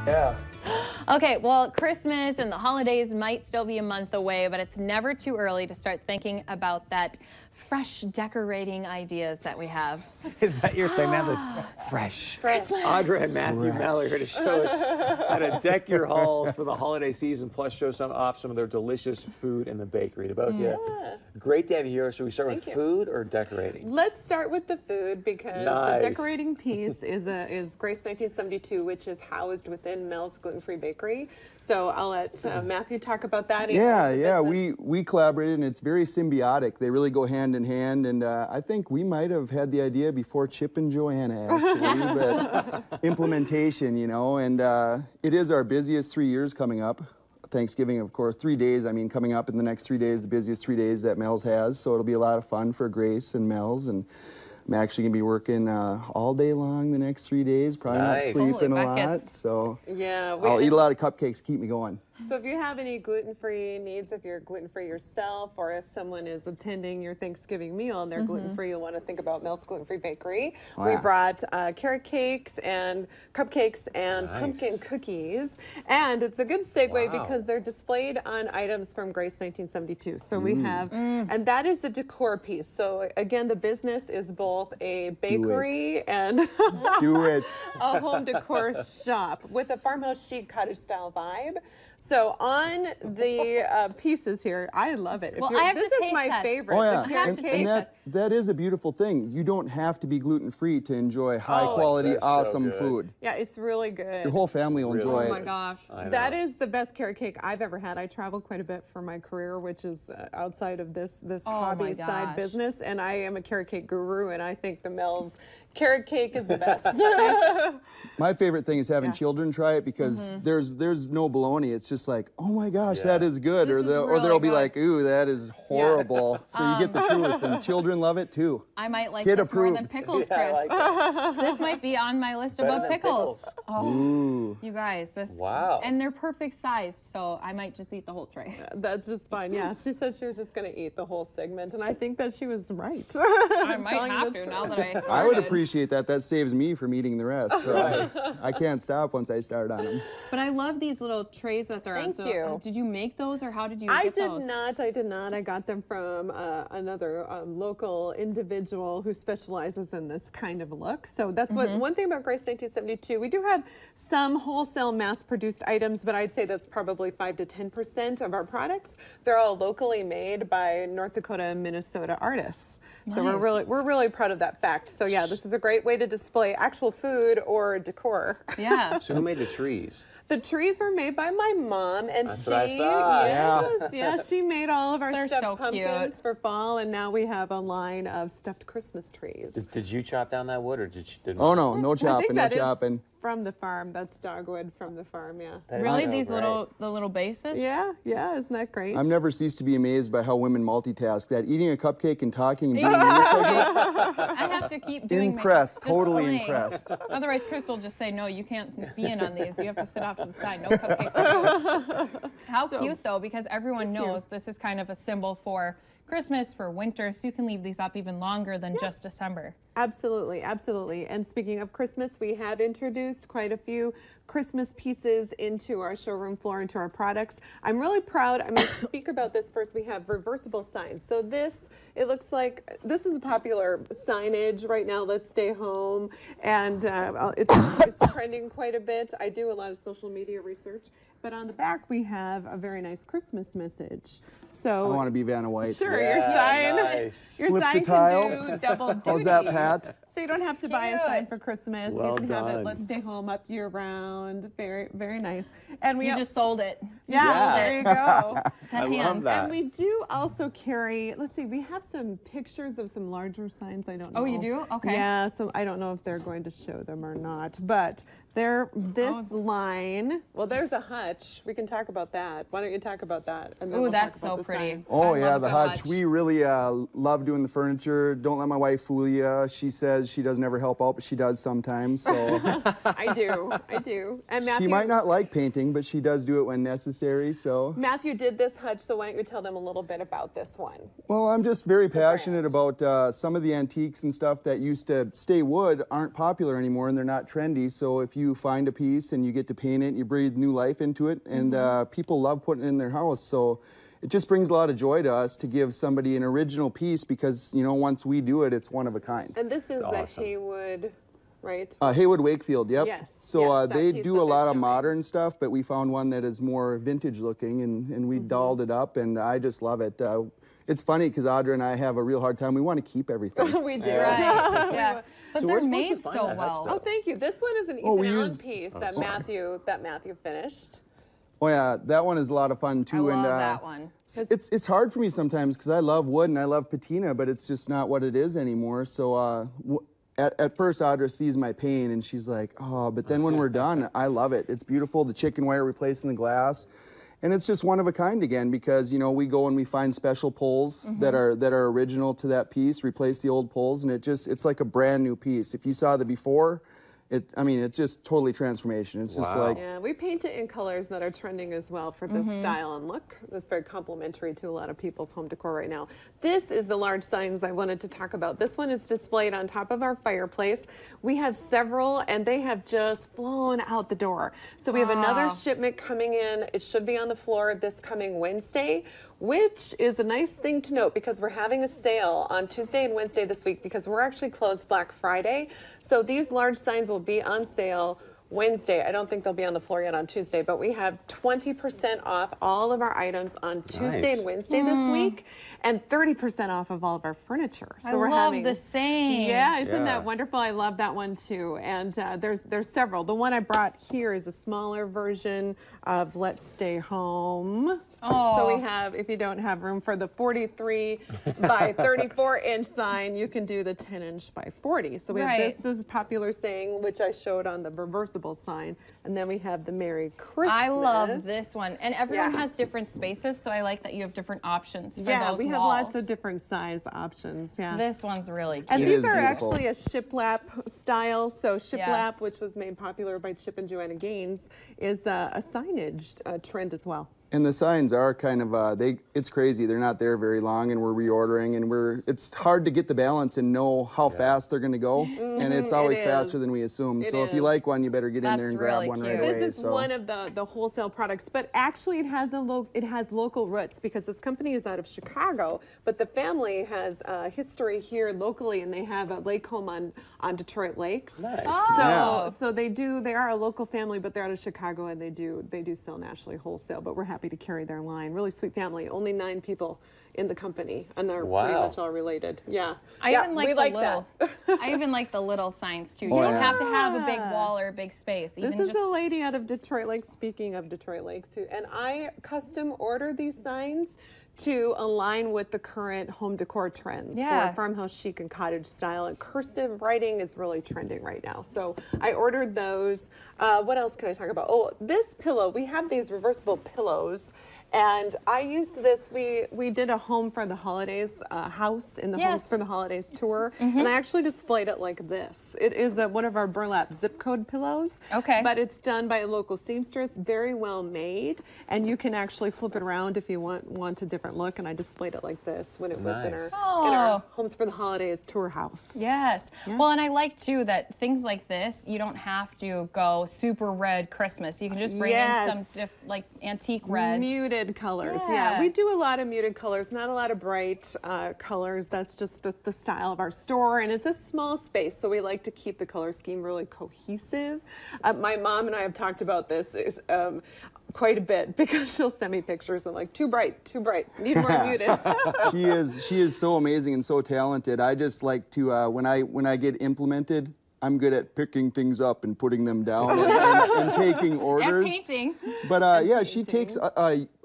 Yeah. Okay, well, Christmas and the holidays might still be a month away, but it's never too early to start thinking about that fresh decorating ideas that we have. Is that your thing, man? This fresh. Audra and Matthew Mel are here to show us how to deck your halls for the holiday season, plus show off some of their delicious food in the bakery. To both of you. Great to have you here. Should we start with food or decorating? Let's start with the food because the decorating piece is Grace 1972, which is housed within Mel's Gluten-Free Bakery. So I'll let Matthew talk about that. Yeah, we collaborated, and it's very symbiotic. They really go hand in hand, and I think we might have had the idea before Chip and Joanna, actually, but implementation, you know, and it is our busiest 3 years coming up. Thanksgiving, of course, 3 days. I mean, coming up in the next 3 days, the busiest 3 days that Mel's has, so it'll be a lot of fun for Grace and Mel's, and I'm actually going to be working all day long the next 3 days, probably not sleeping a lot, so I'll eat a lot of cupcakes to keep me going. So if you have any gluten-free needs, if you're gluten-free yourself, or if someone is attending your Thanksgiving meal and they're gluten-free, you'll want to think about Mel's Gluten-Free Bakery. We brought carrot cakes and cupcakes and pumpkin cookies. And it's a good segue because they're displayed on items from Grace 1972. So we have, and that is the decor piece. So again, the business is both a bakery and a home decor shop with a farmhouse chic cottage style vibe. So on the pieces here, I love it. Well, this is my favorite. Oh, yeah. That is a beautiful thing. You don't have to be gluten-free to enjoy high-quality, awesome food. Yeah, it's really good. Your whole family will enjoy it. Oh, my gosh. That is the best carrot cake I've ever had. I travel quite a bit for my career, which is outside of this hobby side business, and I am a carrot cake guru, and I think the Mel's carrot cake is the best. My favorite thing is having children try it because there's no baloney. It's just like, oh my gosh, that is good. Or they'll be like, ooh, that is horrible. So you get the truth, and children love it too. I might like this more than pickles, Chris. This might be on my list above pickles. Oh, you guys, this. Wow. And they're perfect size, so I might just eat the whole tray. That's just fine. Yeah, she said she was just going to eat the whole segment, and I think that she was right. I might have to now that I would appreciate that. That saves me from eating the rest. So I can't stop once I start on them. But I love these little trays that they're on. Thank you. Did you make those, or how did you get those? I did not. I got them from another local individual who specializes in this kind of look. So that's one thing about Grace 1972. We do have some wholesale mass-produced items, but I'd say that's probably 5 to 10% of our products. They're all locally made by North Dakota and Minnesota artists. So we're really proud of that fact. So yeah, this is a great way to display actual food or decor. Yeah. So who made the trees? The trees are made by my mom, and That's what I thought. she made all of our stuffed so pumpkins cute for fall, and now we have a line of stuffed Christmas trees. Did you chop down that wood, or did she? Oh no chopping, no chopping. From the farm. That's dogwood from the farm, Really? These the little bases? Yeah, isn't that great? I've never ceased to be amazed by how women multitask. That eating a cupcake and talking and being so good. I have to keep doing impressed, totally impressed. Otherwise, Chris will just say, no, you can't be in on these. You have to sit off to the side. No cupcakes. How cute, though, because everyone knows this is kind of a symbol for Christmas, for winter, so you can leave these up even longer than just December. Absolutely, absolutely. And speaking of Christmas, we have introduced quite a few Christmas pieces into our showroom floor, into our products. I'm really proud. I'm going to speak about this first. We have reversible signs. So it looks like this is a popular signage right now. Let's stay home, and it's trending quite a bit. I do a lot of social media research. But on the back, we have a very nice Christmas message. So I want to be Vanna White. Sure, your sign. Nice. Your Flip sign the tile. can do double duty. How's that, Pat? So you don't have to buy a sign for Christmas. Well you can have done. it. Let's stay home up year round. Very, very nice. And we just sold it. There you go. I love that. And we do also carry. Let's see. We have some pictures of some larger signs. I don't know. Oh, you do? Okay. Yeah. So I don't know if they're going to show them or not, but this line. Well, there's a hutch. We can talk about that. Why don't you talk about that? And then Ooh, we'll that's talk about so the pretty. sign. Oh I yeah, love the hutch. We really love doing the furniture. Don't let my wife fool you. She says says she doesn't ever help out, but she does sometimes. So I do. And Matthew, she might not like painting, but she does do it when necessary. So Matthew did this hutch, so why don't you tell them a little bit about this one? well, I'm just very passionate about some of the antiques and stuff that used to stay wood aren't popular anymore, and they're not trendy. So if you find a piece and you get to paint it, you breathe new life into it, and people love putting it in their house. So it just brings a lot of joy to us to give somebody an original piece because, you know, once we do it, it's one of a kind. And this is a Haywood, right? Haywood Wakefield, yep. Yes. So yes, they piece do that a lot they're of showing. modern stuff, but we found one that is more vintage looking, and we dolled it up, and I just love it. It's funny because Audra and I have a real hard time. We want to keep everything. We do. Right. Yeah. But So they're where'd you made find so that hutch, well. though? Oh, thank you. This one is an Oh, Ethan we Allen use- piece Oh, that sorry. Matthew finished. Oh yeah, that one is a lot of fun I too. love and that one. It's hard for me sometimes because I love wood and I love patina, but it's just not what it is anymore. So at first Audra sees my pain and she's like, oh, but then when we're done, I love it. It's beautiful. The chicken wire replacing the glass. And it's just one of a kind again because, you know, we go and we find special poles that are original to that piece, replace the old poles, and it's like a brand new piece. If you saw the before, it's just totally transformation. It's just Wow. like, Yeah, we paint it in colors that are trending as well for this style and look. That's very complementary to a lot of people's home decor right now. This is the large signs I wanted to talk about. This one is displayed on top of our fireplace. We have several and they have just flown out the door. So we have another shipment coming in. It should be on the floor this coming Wednesday, which is a nice thing to note because we're having a sale on Tuesday and Wednesday this week because we're actually closed Black Friday. So these large signs will be on sale Wednesday. I don't think they'll be on the floor yet on Tuesday, but we have 20% off all of our items on Tuesday Nice. and Wednesday this week and 30% off of all of our furniture. So I we're love having the same. Yeah, isn't Yeah. that wonderful? I love that one too. And there's several. The one I brought here is a smaller version of Let's Stay Home. So we have, if you don't have room for the 43 by 34 inch sign, you can do the 10 inch by 40. So we have Right. this is a popular saying, which I showed on the reversible sign. And then we have the Merry Christmas. I love this one. And everyone Yeah. has different spaces, so I like that you have different options for Yeah, those we have walls. lots of different size options. Yeah. This one's really cute. And It these is are beautiful. actually a shiplap style. So shiplap, Yeah. which was made popular by Chip and Joanna Gaines, is a signage trend as well. and the signs are kind of it's crazy. They're not there very long, and we're reordering, and it's hard to get the balance and know how fast they're going to go, and it's always is. faster than we assume. It So if you is. like one, you better get in there That's and grab really one cute. right away. This is so. one of the wholesale products, but actually it has local roots because this company is out of Chicago, but the family has history here locally, and they have a lake home on Detroit Lakes. Nice. Oh. So they are a local family, but they're out of Chicago, and they do sell nationally wholesale. But we're happy to carry their line. Really sweet family. Only 9 people in the company, and they're pretty Wow. much all related. Yeah. I Yeah, even like we the like little. that. I even like the little signs too. You Oh, don't yeah. have to have a big wall or a big space. Even This is just a lady out of Detroit Lakes. Speaking of Detroit Lakes, too, and I custom order these signs to align with the current home decor trends Yeah. for farmhouse chic and cottage style. And cursive writing is really trending right now. So I ordered those. What else can I talk about? Oh, this pillow. We have these reversible pillows. And I used this, we did a Home for the Holidays house in the Homes Yes. for the Holidays tour. And I actually displayed it like this. It is one of our burlap zip code pillows. Okay. But it's done by a local seamstress, very well made. And you can actually flip it around if you want a different look. And I displayed it like this when it was in Nice. our Homes for the Holidays tour house. Yes. Well, and I like too that things like this, you don't have to go super red Christmas. You can just bring in some like antique reds. Muted colors. Yeah. Yeah, we do a lot of muted colors, not a lot of bright colors. That's just the style of our store, and it's a small space, so we like to keep the color scheme really cohesive. My mom and I have talked about this quite a bit because she'll send me pictures. I'm like, too bright, need more muted. She is so amazing and so talented. I just like to when I get implemented, I'm good at picking things up and putting them down and taking orders. And painting. But yeah, she takes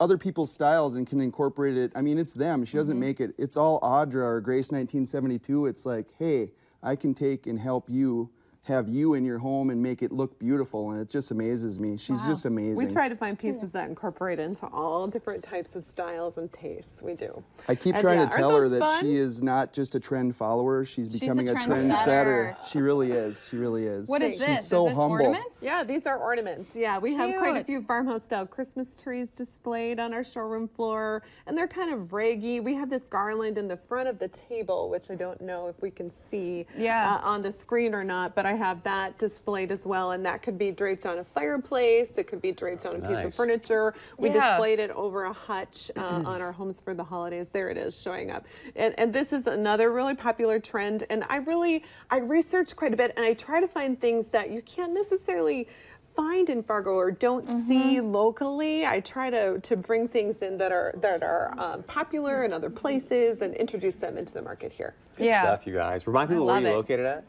other people's styles and can incorporate it. I mean, it's them. She doesn't make it. It's all Audra or Grace 1972. It's like, hey, I can take and help you have you in your home and make it look beautiful, and it just amazes me. She's just amazing. We try to find pieces that incorporate into all different types of styles and tastes. We do. I keep trying to tell her that she is not just a trend follower. She's becoming a trendsetter. She really is. She really is. What is this? She's so is this humble. Ornaments? Yeah, these are ornaments. Yeah, we have quite a few farmhouse-style Christmas trees displayed on our showroom floor, and they're kind of raggy. We have this garland in the front of the table, which I don't know if we can see on the screen or not, but I have that displayed as well, and that could be draped on a fireplace. It could be draped on a piece of furniture. We displayed it over a hutch on our Homes for the Holidays. There it is showing up. And this is another really popular trend, and I research quite a bit, and I try to find things that you can't necessarily find in Fargo or don't see locally. I try to bring things in that are popular in other places and introduce them into the market here. Good stuff, you guys. Remind people where you're located at.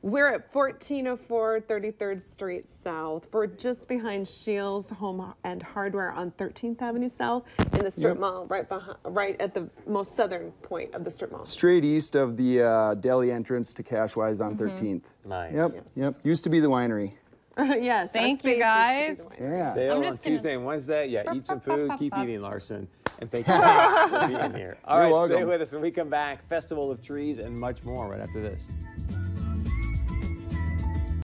We're at 1404 33rd Street South. We're just behind Shields Home and Hardware on 13th Avenue South in the strip mall, right at the most southern point of the strip mall. Straight east of the deli entrance to Cashwise on 13th. Nice. Yep. Used to be the winery. Yes. Thank you, guys. Sale on Tuesday and Wednesday. Yeah, eat some food. Keep eating, Larson. And thank you for being here. All right, stay with us when we come back. Festival of Trees and much more right after this.